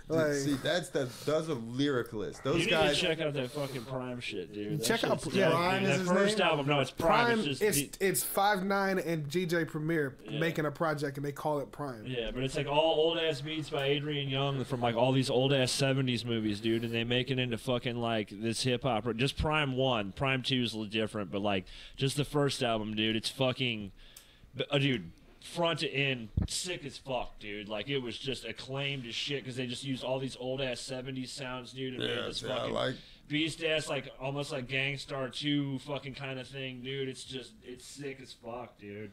Like, See, those are lyricalists. Those You need guys. to check out that fucking Prime shit, dude. That Check out shit's yeah, dope, Prime dude. is That his first name? album. No, it's Prime. Prime, It's just it's 5'9" and DJ Premier making a project, and they call it Prime. yeah, but it's like all old ass beats by Adrian Young from like all these old ass 70s movies, dude, and they make it into fucking like this hip hop. Just Prime 1, Prime 2 is a little different, but like just the first album, dude, it's fucking, dude, front to end, sick as fuck, dude. Like it was just acclaimed as shit because they just used all these old ass 70s sounds, dude, and made this I fucking like. beast ass, like almost like Gangstar 2 fucking kind of thing, dude. It's sick as fuck, dude.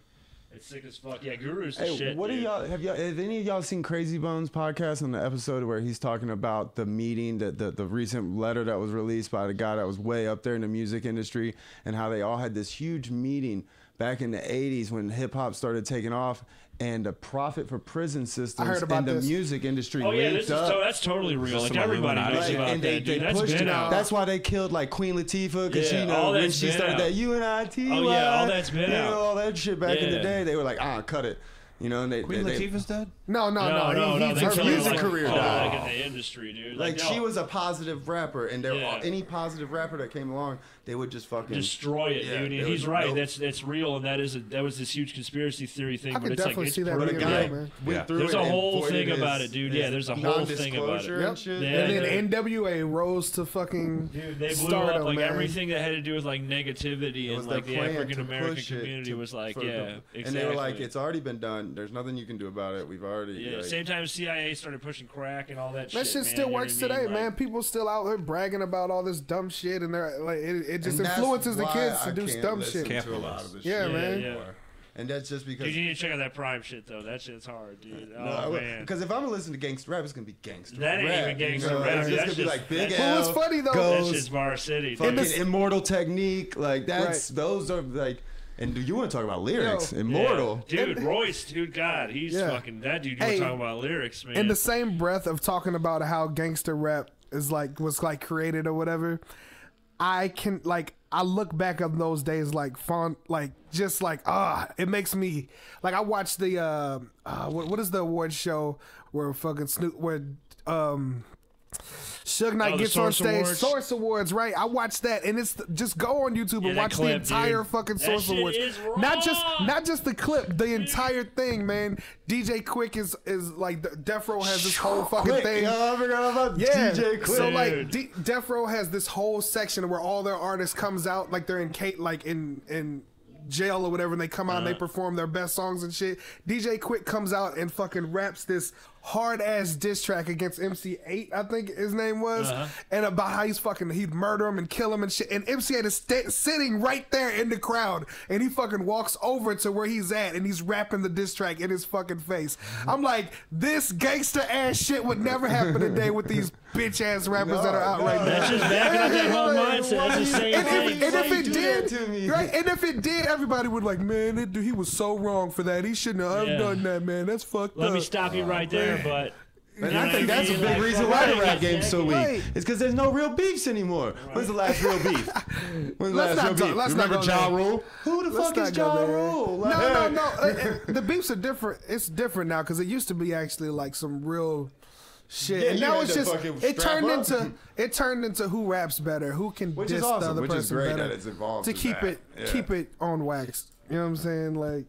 It's sick as fuck. Yeah, Guru's the Hey, shit. what do dude. y'all have any of y'all seen Crazy Bones podcast on the episode where he's talking about the meeting, the recent letter that was released by the guy that was way up there in the music industry, and how they all had this huge meeting back in the 80s when hip hop started taking off, and the profit for prison systems heard about and the this. music industry Oh yeah, linked this is up. that's totally real. Like some everybody Illuminati knows shit? about And that, they dude. That's pushed been it. out. That's why they killed like Queen Latifah because Yeah, you all know when that's she been started out. that UNIT. Oh, yeah, all that's been you out. know, all that shit back in the Yeah. day. They were like, cut it. You know, and Queen Latifah's dead? No. they her killed her, music like, career like died. in the industry, dude. Like no. she was a positive rapper, and there Yeah. any positive rapper that came along, they would just fucking destroy it, Yeah, dude. it And he's was right. dope. That's real, and that was this huge conspiracy theory thing. I But could it's like definitely it's see that But a being perfect. guy real, man. went Yeah. through There's it a and whole voided thing his- about it, dude. Yeah, his there's a whole thing about it. non-disclosure Yep. and shit. Yeah. And then NWA rose to fucking Dude, they blew stardom, up like man. everything that had to do with like negativity It was and their like the plan to African American push it community to- was like, for yeah, the- exactly. And they were like, it's already been done. There's nothing you can do about it. We've already. yeah. like, Same time CIA started pushing crack and all that shit. That shit man, still you know works what I mean? today, Like, man. People still out there bragging about all this dumb shit, and they're like, it just and that's influences the why kids I to do can't dumb listen shit. to a lot of this Yeah, shit man. anymore. And that's just because. Dude, you need to check out that Prime shit though. That shit's hard, dude. Oh No, man. because if I'm gonna listen to gangster rap, it's gonna be gangster That ain't rap. even gangster you know? rap, It's dude. just That's gonna be just- like Big that's- L. Well, what's funny, though- That Ghost, shit's Bar City. fucking dude. Immortal Technique, like that's Right. those are like. And you want to talk about lyrics? Yo. Immortal. Yeah. Dude, Royce, dude, God, he's Yeah. fucking that dude. You Hey, were talking about lyrics, man. In the same breath of talking about how gangster rap was like created or whatever, I look back on those days like fun, like just like it makes me like I watched the what is the award show where fucking Snoop where Suge Knight the gets on Source stage, Awards? Source Awards, right? I watched that, and it's just go on YouTube Yeah, and that watch the clip, entire dude. fucking That Source shit Awards. is Not just the clip, the entire thing, man. DJ Quick is like Death Row has this whole fucking Quick, thing. yo, I forgot about Yeah, DJ Quick. so like Dude. Death Row has this whole section where all their artists comes out like they're in jail or whatever, and they come out and they perform their best songs and shit. DJ Quick comes out and fucking raps this hard ass diss track against MC8, I think his name was, and about how he'd murder him and kill him and shit. And MC8 is sitting right there in the crowd, and he fucking walks over to where he's at, and he's rapping the diss track in his fucking face. I'm like, this gangster ass shit would never happen today with these bitch ass rappers that are out right now. That's just backing up that whole mindset. That's the same And thing. if Why you it do did, that to me? right? And if it did, everybody would like, man, he was so wrong for that. He shouldn't have Yeah. done that, man. That's fucked Let up. me stop you right there, but. And You know I what think that's a mean? big Like, reason fuck why the right, rap game's so weak. Right. It's because there's no real beefs anymore. When's the last real beef? When's the Let's last not real talk- beef? let's not Remember go Ja there. Rule? Who the Let's fuck is not go Ja there. Rule? Like, No. The beefs are different. It's different now because it used to be actually like some real shit, Yeah, and you now had it's to just fucking it strap turned up. into who raps better, who can Which diss is awesome, the other which is person great better that it's evolved to to keep that. keep Yeah. it on wax. You know what I'm saying? Like,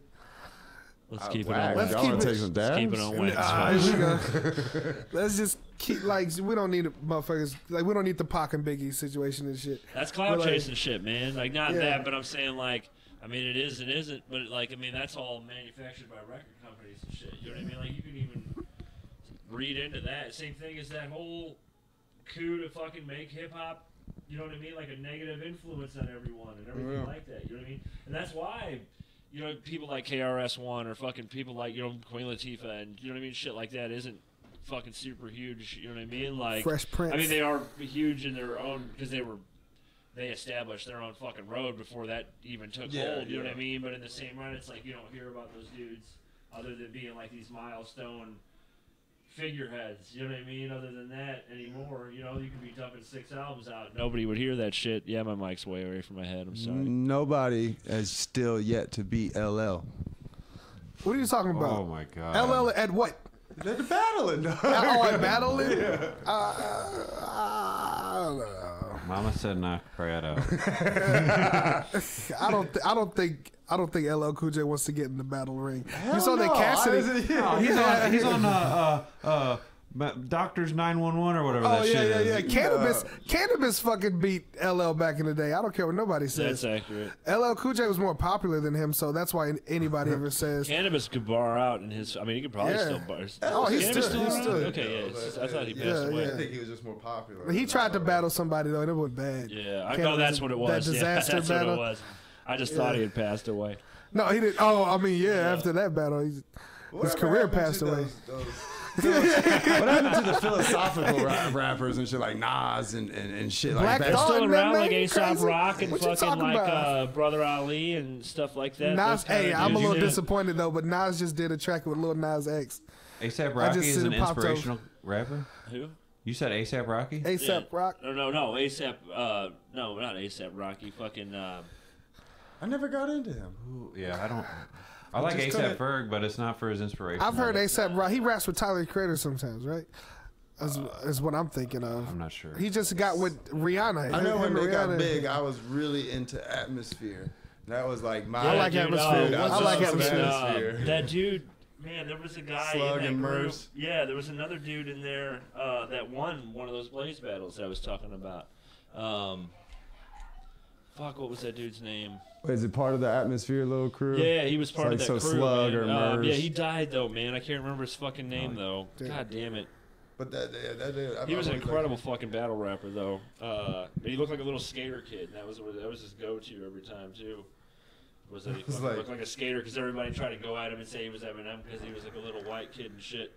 Let's keep it Wax. on Let's wax. keep Y'all it- wanna take some dabs? Keep it on wax. here we go. Let's just keep like we don't need motherfuckers like we don't need the Pac and Biggie situation and shit. That's cloud But, like, chasing shit, man. Like, not Yeah. that, but I'm saying, like, I mean, it is and isn't, but, like, I mean, that's all manufactured by record companies and shit. You know what I mean? Like, you can even read into that. Same thing as that whole coup to fucking make hip-hop, you know what I mean? Like, a negative influence on everyone and everything like that. You know what I mean? And that's why, you know, people like KRS-One or fucking people like, you know, Queen Latifah and, you know what I mean? Shit like that isn't fucking super huge. You know what I mean? Like, Fresh Prince. I mean, they are huge in their own, because they established their own fucking road before that even took hold. You know what I mean? But in the same run, it's like you don't hear about those dudes other than being like these milestone figureheads. You know what I mean? Other than that anymore, you know, you could be dumping 6 albums out. Nobody would hear that shit. Yeah, my mic's way away from my head. I'm sorry. Nobody has still yet to beat LL. What are you talking about? Oh my god. LL at what? They're battling. At battling? I don't know. Mama said knock Prado. I don't think LL Cool J wants to get in the battle ring. You saw that no. Cassidy? He's on Doctors 911 or whatever Oh that shit yeah. is. Cannabis fucking beat LL back in the day. I don't care what nobody says. That's accurate. LL Cool J was more popular than him, so that's why anybody ever says. Cannabis could bar out in his. I mean, he could probably Yeah. still bar. Oh, he's Cannabis still- he's around? still- Okay, yeah. I thought he passed Yeah, away. yeah. I think he was just more popular. He tried to battle somebody though, and it went bad. Yeah, I Cannabis- know that's what it was. That disaster yeah, that's battle. what it was. I just thought he had passed away. No, he didn't. Oh, I mean, yeah. After that battle, his career passed away. What happened to the philosophical rappers and shit like Nas and shit Black like that? Thought, Still man, around man, like you A$AP crazy? Rock and What you fucking talking like about? Brother Ali and stuff like that. Nas, Those kinda hey, I'm a dudes. little Yeah. disappointed though, but Nas just did a track with Lil Nas X. ASAP I Rocky just is seen an it popped up. inspirational rapper? Who? You said ASAP Rocky? ASAP Yeah. Rock. No, A$AP. No, not A$AP Rocky. Fucking. I never got into him. Ooh, yeah, I don't. I like Just ASAP couldn't- Ferg, but it's not for his inspiration. I've heard ASAP Rock. He raps with Tyler the Creator sometimes, right? Is what I'm thinking of. I'm not sure. He just got with Rihanna. I know when Him and they got Rihanna. big, I was really into Atmosphere. That was like my. I like Atmosphere. I I like love Atmosphere. That dude, man, there was a guy Slug in that and group. Merce. Yeah, there was another dude in there that won one of those Blaze battles I was talking about. Fuck, what was that dude's name? Is it part of the Atmosphere little crew? Yeah, he was part of It's that like crew. Slug man. or Merce. Yeah, he died though, man. I can't remember his fucking name though. God damn it. But He was an incredible fucking battle rapper though. He looked like a little skater kid. And that was his go-to every time too. Was that he fucking looked like a skater because everybody tried to go at him and say he was Eminem because he was like a little white kid and shit.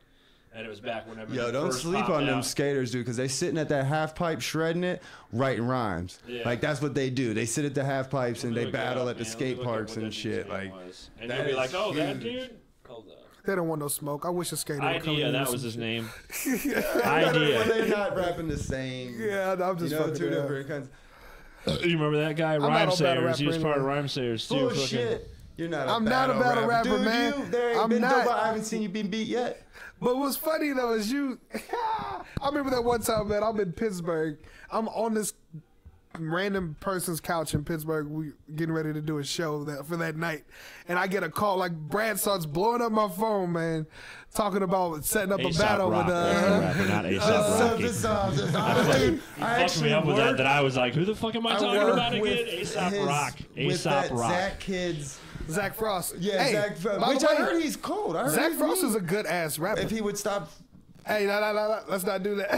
And it was back when Eminem Yo, don't first sleep popped on them out. skaters, dude, because they sitting at that half pipe shredding it, writing rhymes. Yeah. Like that's what they do. They sit at the half pipes and Let me they look it battle up, at the man. Let me skate look up parks what and that shit. dude's name Like was. And that you'll be is like, oh, that huge. dude. Hold up. They don't want no smoke. I wish a skater would come Idea, in that with was some his shit. name. Well, Idea. they're not rapping the same. Yeah, I'm just you know, fucking two around. different kinds. You remember that guy, not Rhyme a battle Sayers? He was rapper part of anyway. Rhyme Sayers too. Full fucking- shit. You're not. I'm not a battle rapper, dude, man. There ain't I'm been not. nobody. I haven't seen you been beat yet. But what's funny though is you. I remember that one time, man. I'm in Pittsburgh. I'm on this random person's couch in Pittsburgh. We getting ready to do a show for that night, and I get a call. Like Brad starts blowing up my phone, man, talking about setting up a A$AP battle Rock with was the rapper, not A$AP Rocky. Dude, You fucked me up with that. That I was like, who the fuck am I talking work about again? with A$AP his- Rock. with A$AP that Rock. Zach Kid's. Zach Frost. Yeah, hey, Zach Frost. by the Which I way, heard he's cold. I heard Zach he's Frost mean. is a good ass rapper. If he would stop. Hey, no, let's not do that.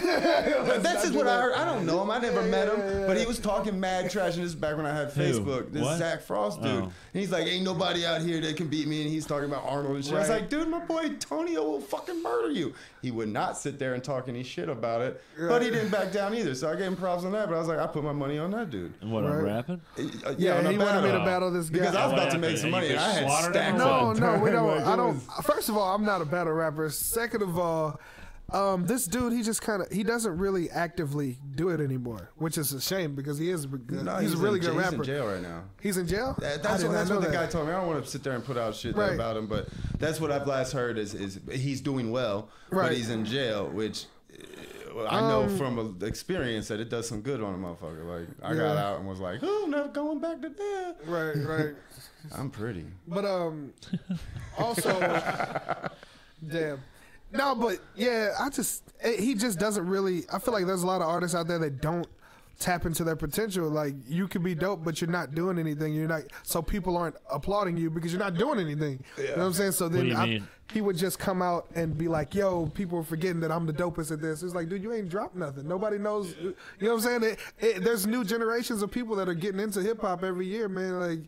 That's just what I heard. I don't know him. I never met him. But he was talking mad trash. And this is back when I had Facebook. This What? Zach Frost dude. Oh. And he's like, ain't nobody out here that can beat me. And he's talking about Arnold and shit. I was Right. like, dude, my boy Tonio will fucking murder you. He would not sit there and talk any shit about it. But he didn't back down either. So I gave him props on that. But I was like, I put my money on that dude. And what, I'm Right. rapping? Yeah, on a he wanted me to battle. battle this guy. Because I was What about to make happened? some And money. you And I had slaughtered him stacks or of what? No, we don't. Like, I it don't. was- First of all, I'm not a battle rapper. Second of all, this dude, he just he doesn't really actively do it anymore, which is a shame because he is good. No, he's a really good He's rapper. in jail right now. He's in jail. I That's did not know what the that. guy told me. I don't want to sit there and put out shit there Right. about him, but that's what I've last heard is he's doing well, Right. but he's in jail, which I know from experience that it does some good on a motherfucker. Like I got Yeah. out and was like, oh, never going back to that. Right. I'm pretty. But also, damn. No, but yeah, he just doesn't really. I feel like there's a lot of artists out there that don't tap into their potential. Like you could be dope, but you're not doing anything. You're not, so people aren't applauding you because you're not doing anything. You know what I'm saying? So do then you mean? he would just come out and be like, "Yo, people are forgetting that I'm the dopest at this." It's like, dude, you ain't dropped nothing. Nobody knows. You know what I'm saying? There's new generations of people that are getting into hip hop every year, man. Like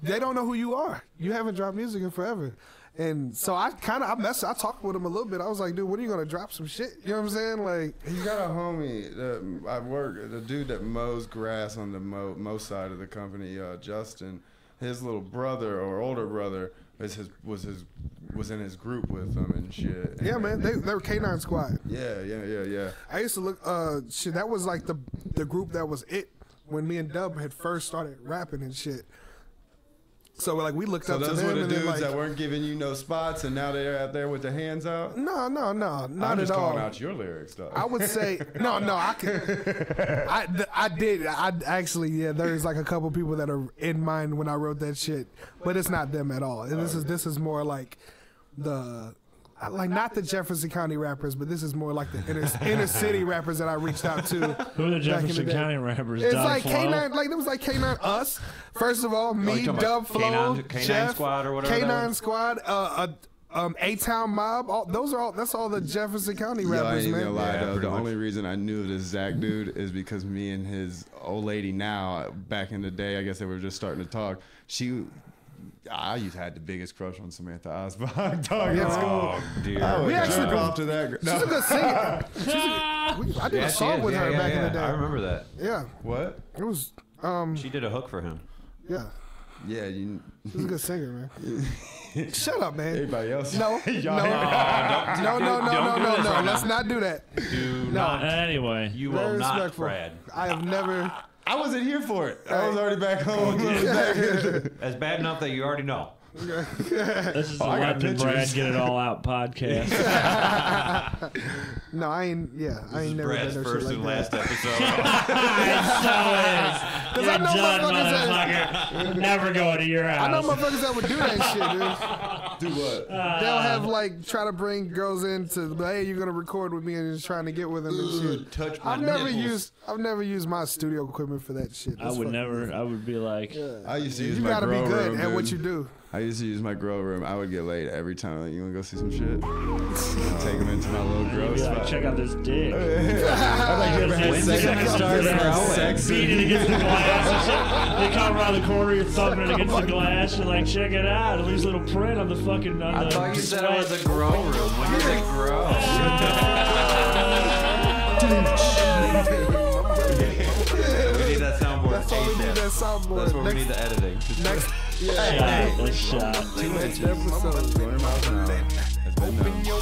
they don't know who you are. You haven't dropped music in forever. And so I talked with him a little bit. I was like, dude, when are you gonna drop some shit? You know what I'm saying? Like, He got a homie that I work, the dude that mows grass on the mow side of the company, Justin. His little brother or older brother was in his group with him and shit. yeah, man, they were K9 Squad. Yeah. I used to look, shit. That was like the group that was it when me and Dub had first started rapping and shit. So like we looked So up to those them were the and then dudes like, that weren't giving you no spots, and now they're out there with their hands out. no, not I'm just at all. calling out your lyrics, though. I would say no. I could. I did. I actually, yeah. There's like a couple people that are in mind when I wrote that shit, but it's not them at all. And this is more like not the Jefferson County rappers, but this is more like the inner city rappers that I reached out to. Who are the back in Jefferson day. County rappers? It's Doug like Flo? K9, like it was like K9 us. First of all, me, talking Dub about Flow, K9 Jeff, Squad or whatever that K9 was? Squad, A-Town Mob. That's all the Jefferson County Yo, I rappers, ain't even gonna man. lie, Yeah, though. pretty The much. only reason I knew this Zach dude is because me and his old lady now, back in the day, I guess they were just starting to talk. I had the biggest crush on Samantha Osbach, dog, in school. Oh, dude. I would We actually jerk do- off to that. She's a good singer. I did a song with her back in the day. I remember that. Yeah, What? it was. She did a hook for him. Yeah, Yeah, you. she's a good singer, man. Shut up, man. Everybody else. No, no, Y'all- no. Let's not do that. Do No. not. Anyway, You Very will not, respectful. Brad. I have never. I wasn't here for it. I was already back home. That's bad enough that you already know. This is the I got Letting Brad pictures. Get It All Out podcast. No, I ain't. Yeah, I ain't never Brad's done no first shit and like last that. episode. Cause I know motherfuckers motherfucker. Never go to your house. I know motherfuckers that would do that shit, dude. Do what? They'll have like try to bring girls in to, hey, you're gonna record with me, and just trying to get with them and shit. Touch my I've never nipples. used my studio equipment for that shit. I That's would fucking never. weird. I would be like, I used to use You my gotta be grow good room, at what dude. you do. I used to use my grow room. I would get laid every time. Like, you wanna go see some shit? Take them into my little grow you'd be like, spot. check out this dick. I'd like, you ever had When's sex? it gonna start growling? Sex? Beat it against the glass and shit. They come around the corner, you're thumping it against the glass. You're like, check it out. At least a little print on the fucking. On I the thought you said it was a grow room. When does it grow? We need that soundboard. That's all we need. ASAP. That soundboard. That's what we need the editing. Next, That's shot. next episode. 200 miles an hour. That's been done.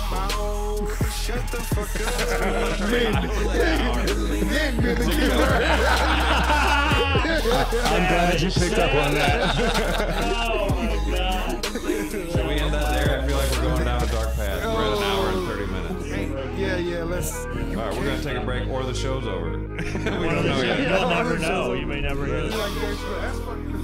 I'm glad you picked up on that. Oh my god. So we end that there. I feel like we're going down a dark path. We're at an hour and 30 minutes. Yeah, let's. All right, we're gonna take a break, or the show's over. We don't know You'll yet. never know. You may never hear this. That's fucking